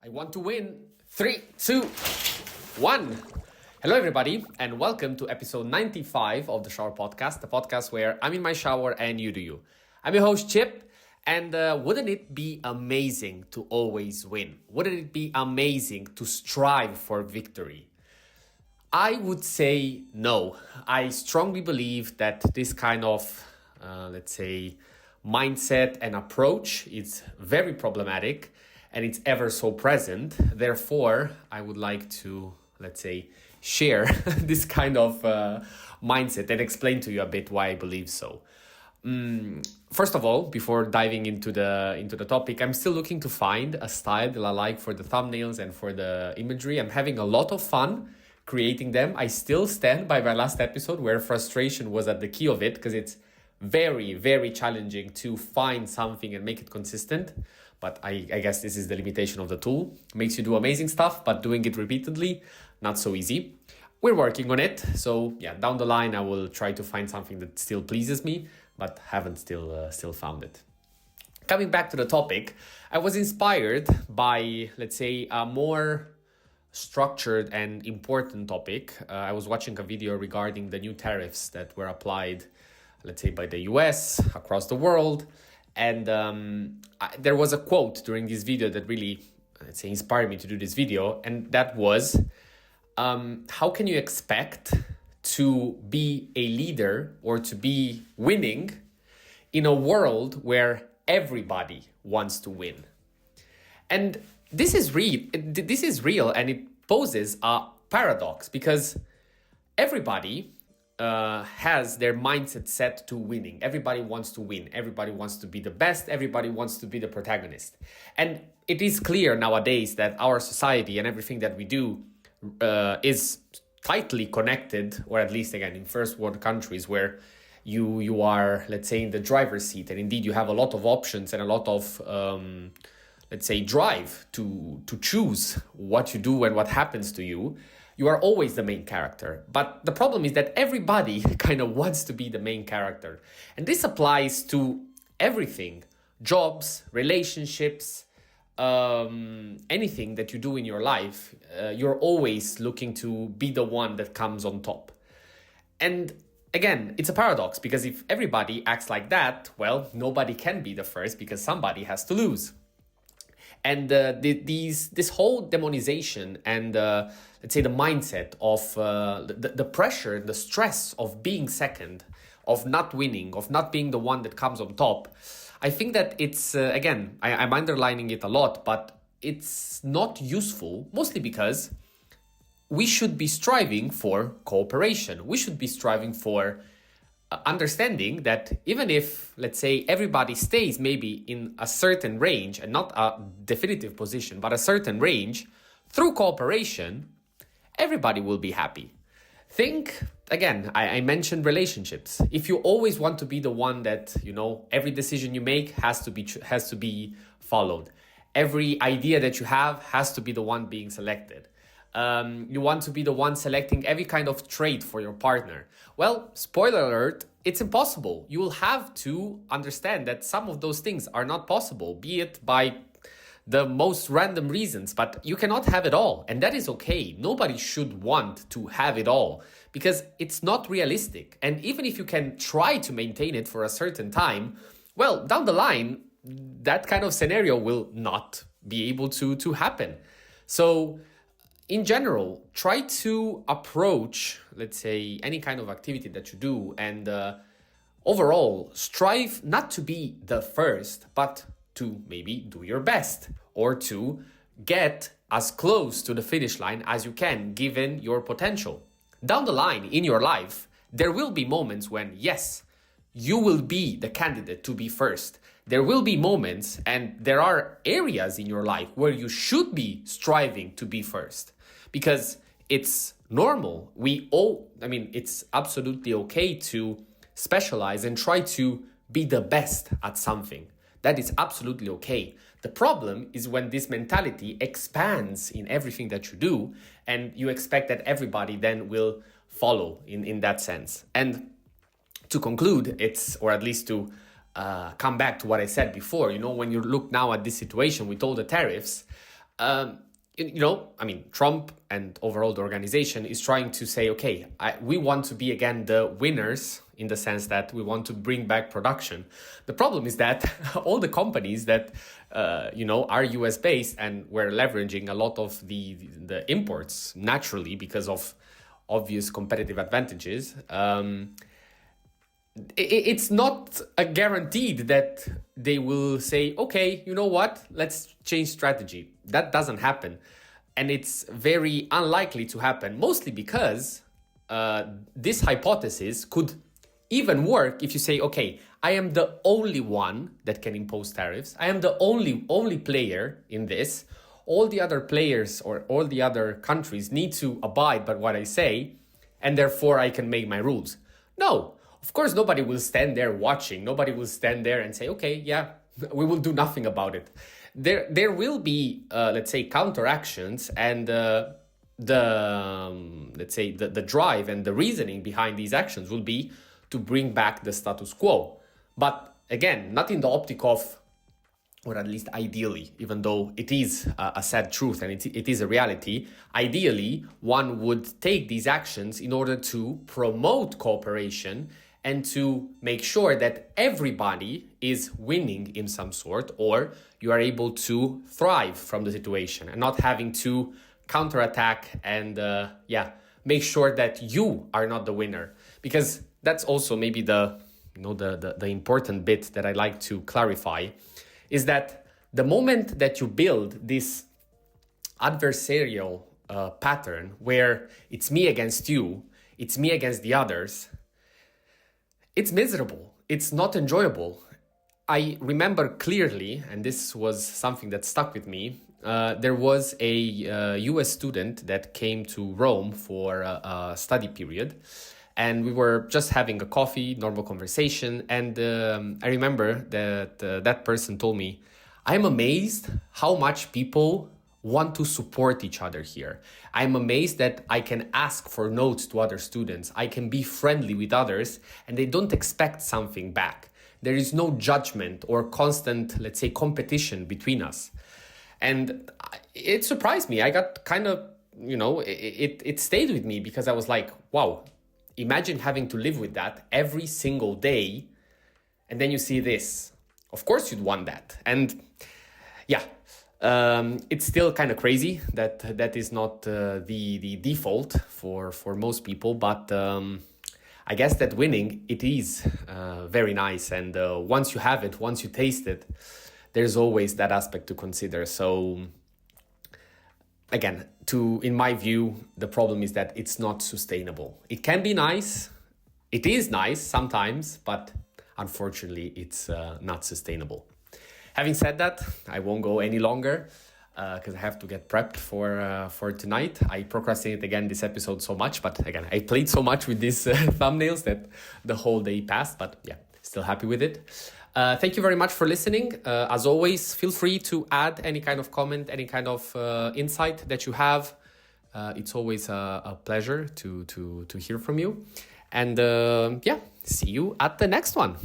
I want to win. 3, 2, 1. Hello, everybody, and welcome to episode 95 of the Shower Podcast, the podcast where I'm in my shower and you do you. I'm your host, Chip, and wouldn't it be amazing to always win? Wouldn't it be amazing to strive for victory? I would say no. I strongly believe that this kind of, mindset and approach is very problematic and it's ever so present. Therefore, I would like to, share this kind of mindset and explain to you a bit why I believe so. First of all, before diving into the topic, I'm still looking to find a style that I like for the thumbnails and for the imagery. I'm having a lot of fun creating them. I still stand by my last episode where frustration was at the key of it, because it's very, very challenging to find something and make it consistent. But I guess this is the limitation of the tool. It makes you do amazing stuff, but doing it repeatedly, not so easy. We're working on it. So yeah, down the line, I will try to find something that still pleases me, but haven't still found it. Coming back to the topic, I was inspired by, a more structured and important topic. I was watching a video regarding the new tariffs that were applied, by the US across the world. And there was a quote during this video that really, inspired me to do this video. And that was, how can you expect to be a leader or to be winning in a world where everybody wants to win? And this is real, and it poses a paradox, because everybody has their mindset set to winning. Everybody wants to win. Everybody wants to be the best. Everybody wants to be the protagonist. And it is clear nowadays that our society and everything that we do is tightly connected, or at least, again, in first world countries where you are, in the driver's seat. And indeed, you have a lot of options and a lot of, drive to choose what you do and what happens to you. You are always the main character. But the problem is that everybody kind of wants to be the main character. And this applies to everything: jobs, relationships, anything that you do in your life. You're always looking to be the one that comes on top. And again, it's a paradox, because if everybody acts like that, well, nobody can be the first, because somebody has to lose. And this whole demonization and the mindset of the pressure, the stress of being second, of not winning, of not being the one that comes on top, I think that it's, I'm underlining it a lot, but it's not useful, mostly because we should be striving for cooperation. We should be striving for understanding that even if, everybody stays maybe in a certain range, and not a definitive position, but a certain range, through cooperation, everybody will be happy. Think, again, I mentioned relationships. If you always want to be the one that, every decision you make has to be followed. Every idea that you have has to be the one being selected. You want to be the one selecting every kind of trait for your partner. Well, spoiler alert, it's impossible. You will have to understand that some of those things are not possible, be it by the most random reasons, but you cannot have it all. And that is okay. Nobody should want to have it all, because it's not realistic. And even if you can try to maintain it for a certain time, well, down the line, that kind of scenario will not be able to happen. So, in general, try to approach, any kind of activity that you do, and overall, strive not to be the first, but to maybe do your best, or to get as close to the finish line as you can, given your potential. Down the line in your life, there will be moments when, yes, you will be the candidate to be first. There will be moments, and there are areas in your life where you should be striving to be first, because it's normal. It's absolutely okay to specialize and try to be the best at something. That is absolutely okay. The problem is when this mentality expands in everything that you do, and you expect that everybody then will follow in that sense. And to conclude, or at least to come back to what I said before, when you look now at this situation with all the tariffs, I mean, Trump and overall the organization is trying to say, okay, we want to be again the winners in the sense that we want to bring back production. The problem is that all the companies that, are US based and we're leveraging a lot of the imports naturally because of obvious competitive advantages. It's not a guaranteed that they will say, okay, you know what, let's change strategy. That doesn't happen. And it's very unlikely to happen, mostly because this hypothesis could even work if you say, okay, I am the only one that can impose tariffs. I am the only player in this. All the other players or all the other countries need to abide by what I say, and therefore I can make my rules. No. Of course, nobody will stand there watching. Nobody will stand there and say, okay, yeah, we will do nothing about it. There will be, let's say, counteractions, and the drive and the reasoning behind these actions will be to bring back the status quo. But again, not in the optic of, or at least ideally, even though it is a sad truth and it is a reality, ideally, one would take these actions in order to promote cooperation and to make sure that everybody is winning in some sort, or you are able to thrive from the situation and not having to counterattack and make sure that you are not the winner. Because that's also maybe the important bit that I like to clarify, is that the moment that you build this adversarial pattern where it's me against you, it's me against the others, it's miserable. It's not enjoyable. I remember clearly, and this was something that stuck with me, there was a US student that came to Rome for a study period, and we were just having a coffee, normal conversation, and I remember that that person told me, I'm amazed how much people want to support each other here. I'm amazed that I can ask for notes to other students. I can be friendly with others and they don't expect something back. There is no judgment or constant, let's say, competition between us. And it surprised me. I got kind of, it stayed with me because I was like, wow, imagine having to live with that every single day. And then you see this. Of course you'd want that. And yeah, it's still kind of crazy that is not the default for most people, but I guess that winning, it is very nice, and once you have it, once you taste it, there's always that aspect to consider. So again, in my view, the problem is that it's not sustainable. It can be nice, it is nice sometimes, but unfortunately it's not sustainable. Having said that, I won't go any longer because I have to get prepped for tonight. I procrastinated again this episode so much, but again, I played so much with these thumbnails that the whole day passed, but yeah, still happy with it. Thank you very much for listening. As always, feel free to add any kind of comment, any kind of insight that you have. It's always a pleasure to hear from you. And see you at the next one.